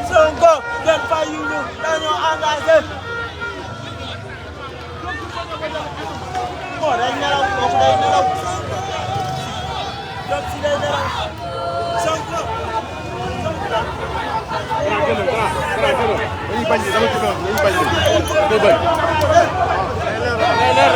Sonko ngeen fayyu ñu dañoo engagé moo day nelaw kooku day nelaw donc si day nelaw Sonko dañuy bañ dama ci doon dañuy bañ day bañ day leer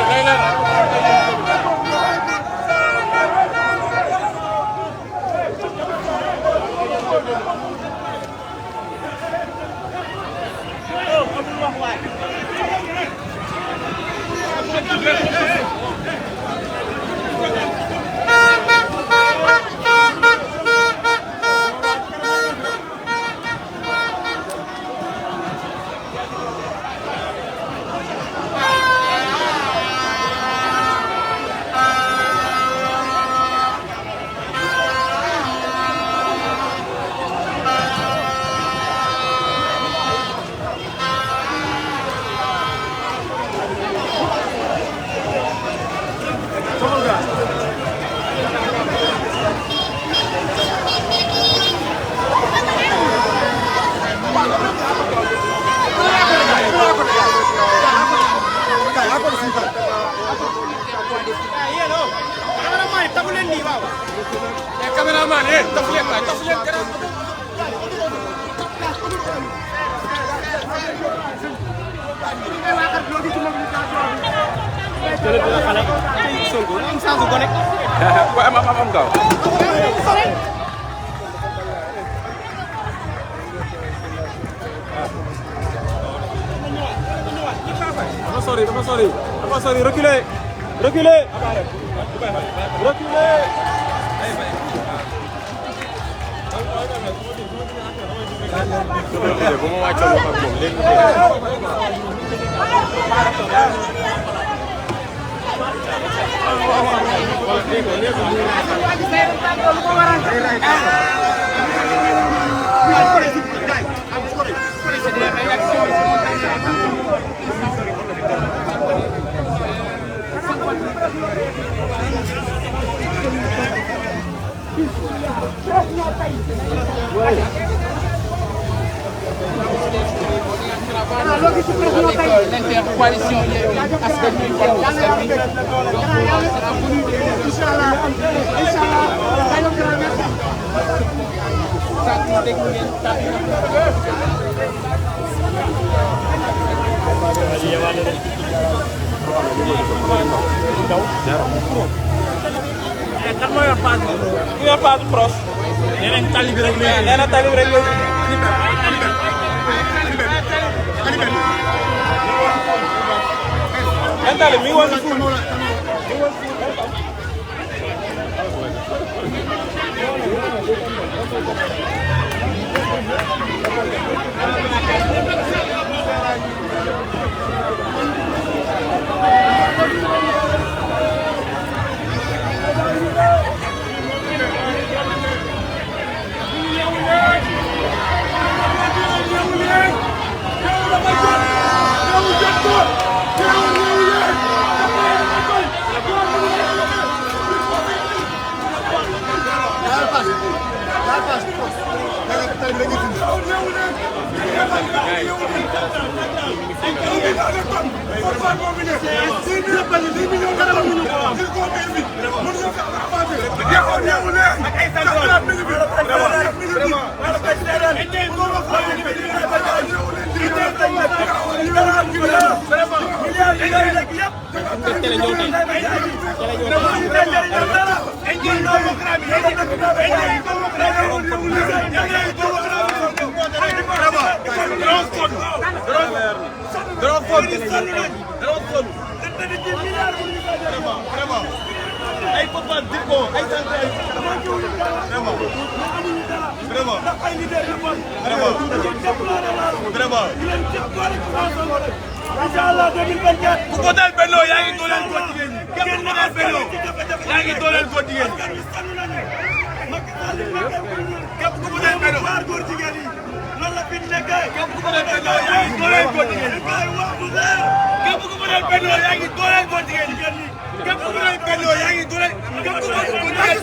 cameraman tafu leen garab Sonko am sangu gone wa am gaaw dafa sori reculer bu ma wàccoon ak moom léegi L'intercoalition Askan Wi Wallu Askan Wi sera venue Inch'Allah kan moo yor paas bi ku yor paas proche nee nañ tali bi rek léegi Tantale mi ngi woon ci suuf. Ay papa diko ay santé vraiment inshallah 2024 ku ko dal Benno yaa ngi dooleel ko jigéen ñi képp ku ko dal Benno yaa ngi dooleel ko jigéen ñi képp ku ko dal Benno waar góor jigéen yi loolu la fi nekkee képp ku ko dal Benno yaa ngi dooleel ko jigéen ñi képp ku ko dal Benno yaa ngi dooleel ko jigéen ñi képp ku ko dal Benno yaa ngi dooleel képp ku ko dal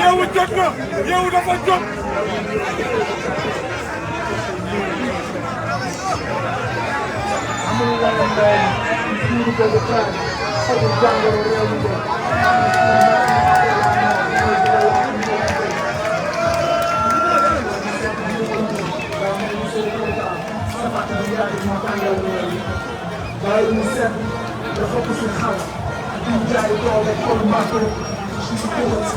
yeewu jot na yeewu dafa jot. amul wàllu mbéy mi suñu ko defee xajul jàngoro réew mi de. waaye ñu seet dafa ko si xam di jaay doole comme Mbacké si kër si.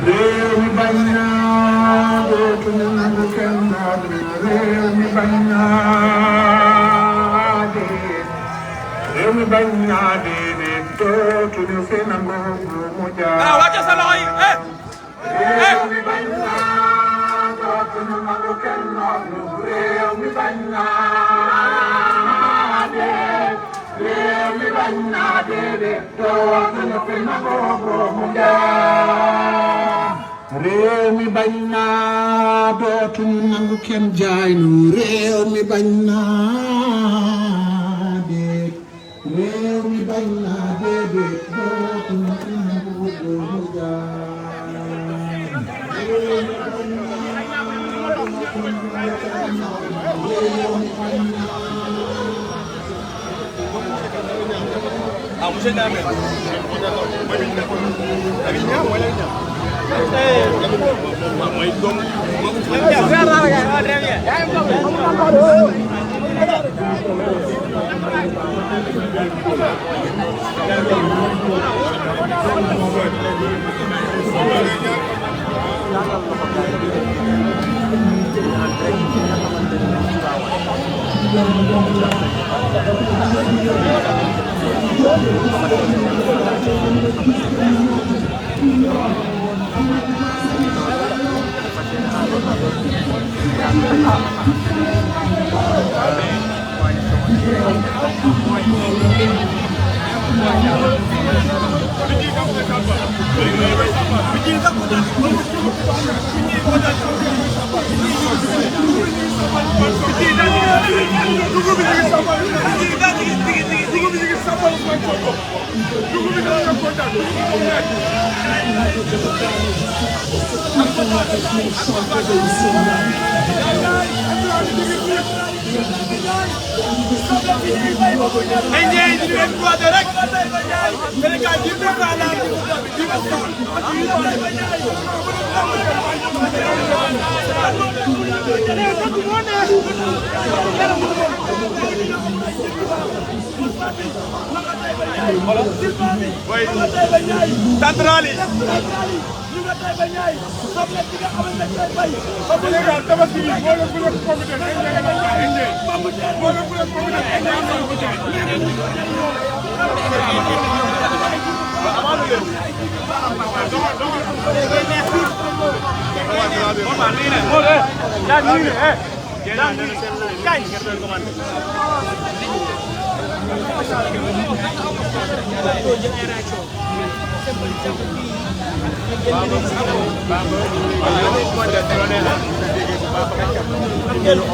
réew mi bañ naa dootuñu nangu kenn réew mi bañ naa dee réew mi bañ naa dee dootuñu fi nangu mu jaar réew mi bañ naa dootuñu nangu kenn réew mi bañ naa dee réew mi bañ naa dee dootuñu fi nangu mu jaar réew mi bañ naa dootuñu nangu kenn jaay nu réew mi bañ naa dee réew mi bañ naa dee dootuñu fi nangu mu jaay réew mi bañ naa dootuñu nangu kenn réew mi bañ naa monsieur Dame.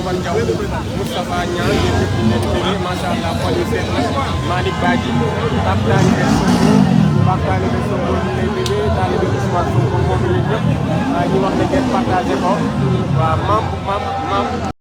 Moustapha Niang machallah xol yi seet na Malick Badji Pape Talibé Sonko ñu lay déggee Talibé Ousmane Sonko moom la ñëpp ñu wax ne ngeen partagé ko waaw maam